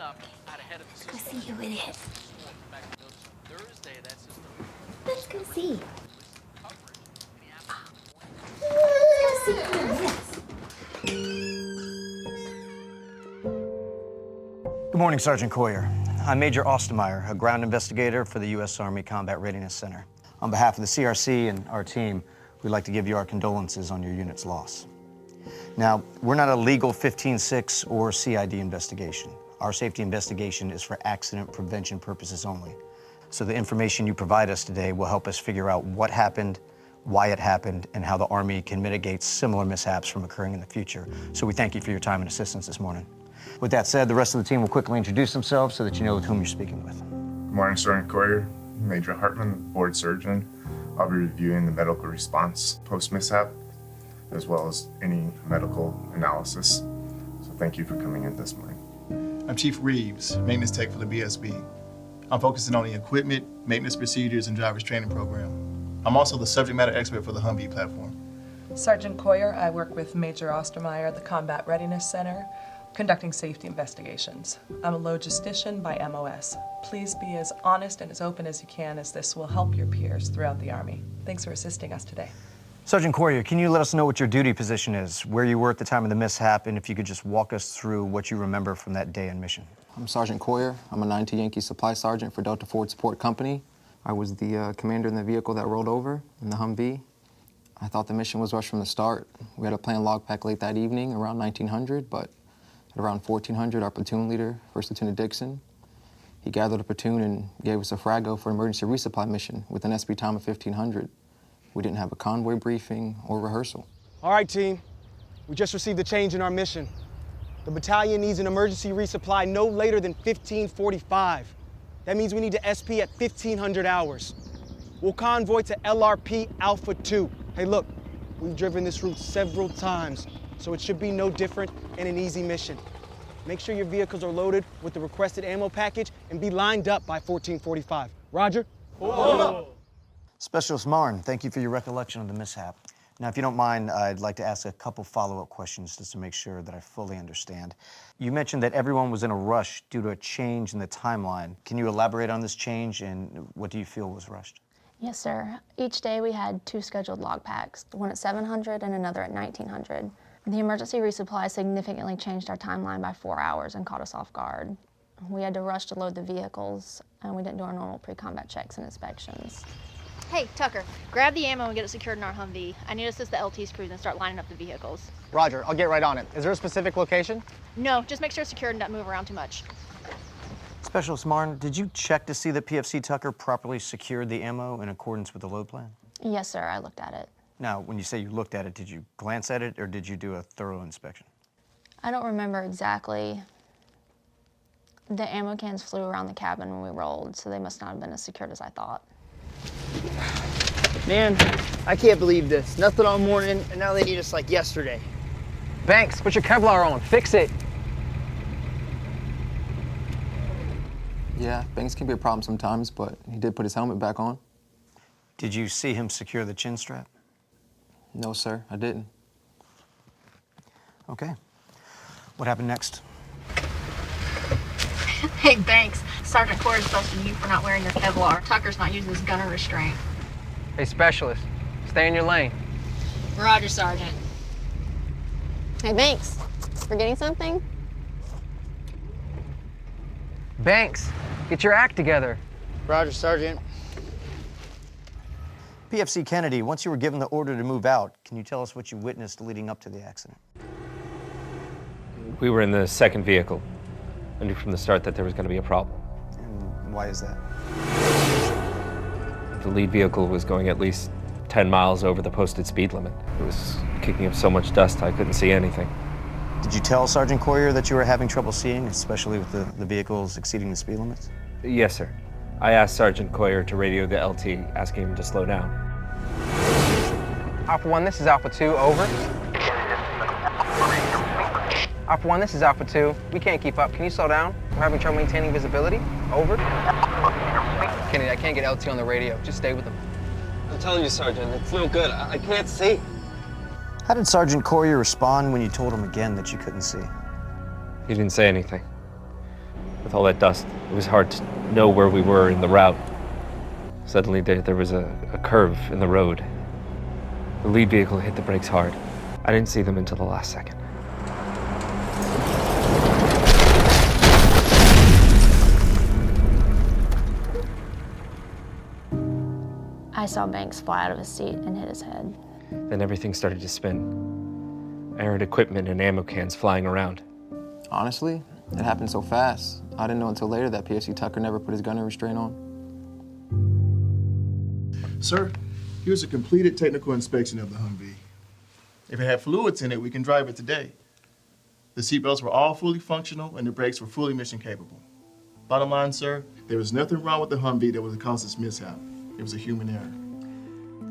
Let's see who it is. Let's go see. Let's go see who it is. Good morning, Sergeant Coyer. I'm Major Ostermeyer, a ground investigator for the U.S. Army Combat Readiness Center. On behalf of the CRC and our team, we'd like to give you our condolences on your unit's loss. Now, we're not a legal 15-6 or CID investigation. Our safety investigation is for accident prevention purposes only. So the information you provide us today will help us figure out what happened, why it happened, and how the Army can mitigate similar mishaps from occurring in the future. So we thank you for your time and assistance this morning. With that said, the rest of the team will quickly introduce themselves so that you know with whom you're speaking with. Good morning, Sergeant Coyer. Major Hartman, board surgeon. I'll be reviewing the medical response post-mishap, as well as any medical analysis. So thank you for coming in this morning. I'm Chief Reeves, maintenance tech for the BSB. I'm focusing on the equipment, maintenance procedures, and driver's training program. I'm also the subject matter expert for the Humvee platform. Sergeant Coyer, I work with Major Ostermeyer at the Combat Readiness Center, conducting safety investigations. I'm a logistician by MOS. Please be as honest and as open as you can, as this will help your peers throughout the Army. Thanks for assisting us today. Sergeant Coyer, can you let us know what your duty position is, where you were at the time of the mishap, and if you could just walk us through what you remember from that day in mission? I'm Sergeant Coyer. I'm a 9-2 Yankee Supply Sergeant for Delta Forward Support Company. I was the commander in the vehicle that rolled over in the Humvee. I thought the mission was rushed from the start. We had a planned log pack late that evening, around 1900, but at around 1400, our platoon leader, First Lieutenant Dixon, he gathered a platoon and gave us a frago for an emergency resupply mission with an SB time of 1500. We didn't have a convoy briefing or rehearsal. All right, team. We just received a change in our mission. The battalion needs an emergency resupply no later than 1545. That means we need to SP at 1500 hours. We'll convoy to LRP Alpha 2. Hey, look, we've driven this route several times, so it should be no different and an easy mission. Make sure your vehicles are loaded with the requested ammo package and be lined up by 1445. Roger? Whoa. Specialist Martin, thank you for your recollection of the mishap. Now, if you don't mind, I'd like to ask a couple follow-up questions just to make sure that I fully understand. You mentioned that everyone was in a rush due to a change in the timeline. Can you elaborate on this change, and what do you feel was rushed? Yes, sir. Each day we had 2 scheduled log packs, one at 700 and another at 1900. The emergency resupply significantly changed our timeline by 4 hours and caught us off guard. We had to rush to load the vehicles, and we didn't do our normal pre-combat checks and inspections. Hey, Tucker, grab the ammo and get it secured in our Humvee. I need to assist the LT's crew and start lining up the vehicles. Roger, I'll get right on it. Is there a specific location? No, just make sure it's secured and don't move around too much. Specialist Martin, did you check to see that PFC Tucker properly secured the ammo in accordance with the load plan? Yes, sir, I looked at it. Now, when you say you looked at it, did you glance at it, or did you do a thorough inspection? I don't remember exactly. The ammo cans flew around the cabin when we rolled, so they must not have been as secured as I thought. Man, I can't believe this. Nothing all morning, and now they need us like yesterday. Banks, put your Kevlar on. Fix it. Yeah, Banks can be a problem sometimes, but he did put his helmet back on. Did you see him secure the chin strap? No, sir, I didn't. Okay. What happened next? Hey, Banks, Sergeant Coyer's busting you for not wearing your Kevlar. Tucker's not using his gunner restraint. Hey, Specialist, stay in your lane. Roger, Sergeant. Hey, Banks, forgetting something? Banks, get your act together. Roger, Sergeant. PFC Kennedy, once you were given the order to move out, can you tell us what you witnessed leading up to the accident? We were in the second vehicle. I knew from the start that there was going to be a problem. And why is that? The lead vehicle was going at least 10 miles over the posted speed limit. It was kicking up so much dust I couldn't see anything. Did you tell Sergeant Coyer that you were having trouble seeing, especially with the vehicles exceeding the speed limits? Yes, sir. I asked Sergeant Coyer to radio the LT, asking him to slow down. Alpha 1, this is Alpha 2, over. Alpha 1, this is Alpha 2. We can't keep up. Can you slow down? We're having trouble maintaining visibility. Over. Kennedy, I can't get LT on the radio. Just stay with him. I'm telling you, Sergeant, it's no good. I can't see. How did Sergeant Coyer respond when you told him again that you couldn't see? He didn't say anything. With all that dust, it was hard to know where we were in the route. Suddenly there was a curve in the road. The lead vehicle hit the brakes hard. I didn't see them until the last second. I saw Banks fly out of his seat and hit his head. Then everything started to spin. I heard equipment and ammo cans flying around. Honestly, it happened so fast. I didn't know until later that PFC Tucker never put his gunner restraint on. Sir, here's a completed technical inspection of the Humvee. If it had fluids in it, we can drive it today. The seatbelts were all fully functional and the brakes were fully mission capable. Bottom line, sir, there was nothing wrong with the Humvee that would cause this mishap. It was a human error.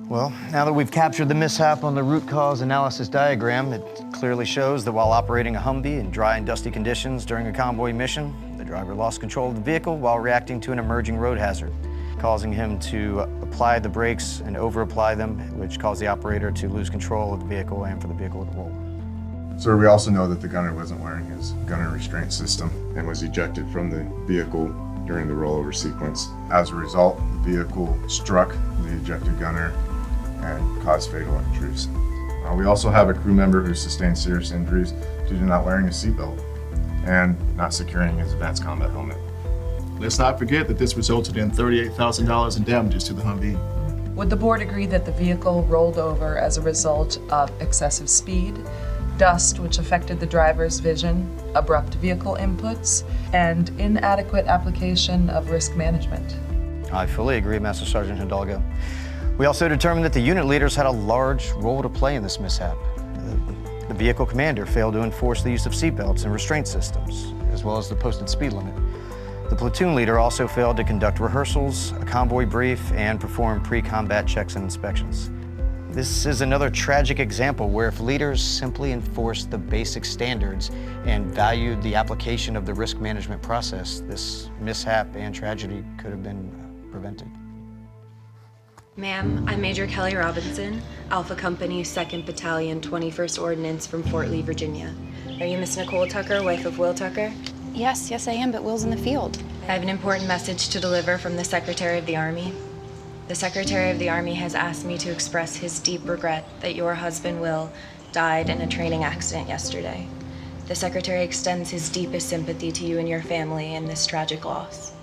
Well, now that we've captured the mishap on the root cause analysis diagram, it clearly shows that while operating a Humvee in dry and dusty conditions during a convoy mission, the driver lost control of the vehicle while reacting to an emerging road hazard, causing him to apply the brakes and over-apply them, which caused the operator to lose control of the vehicle and for the vehicle to roll. Sir, we also know that the gunner wasn't wearing his gunner restraint system and was ejected from the vehicle during the rollover sequence. As a result, the vehicle struck the ejected gunner and caused fatal injuries. We also have a crew member who sustained serious injuries due to not wearing a seatbelt and not securing his advanced combat helmet. Let's not forget that this resulted in $38,000 in damages to the Humvee. Would the board agree that the vehicle rolled over as a result of excessive speed, dust which affected the driver's vision, abrupt vehicle inputs, and inadequate application of risk management? I fully agree, Master Sergeant Hidalgo. We also determined that the unit leaders had a large role to play in this mishap. The vehicle commander failed to enforce the use of seatbelts and restraint systems, as well as the posted speed limit. The platoon leader also failed to conduct rehearsals, a convoy brief, and perform pre-combat checks and inspections. This is another tragic example where if leaders simply enforced the basic standards and valued the application of the risk management process, this mishap and tragedy could have been prevented. Ma'am, I'm Major Kelly Robinson, Alpha Company, 2nd Battalion, 21st Ordnance from Fort Lee, Virginia. Are you Miss Nicole Tucker, wife of Will Tucker? Yes, I am, but Will's in the field. I have an important message to deliver from the Secretary of the Army. The Secretary of the Army has asked me to express his deep regret that your husband, Will, died in a training accident yesterday. The Secretary extends his deepest sympathy to you and your family in this tragic loss.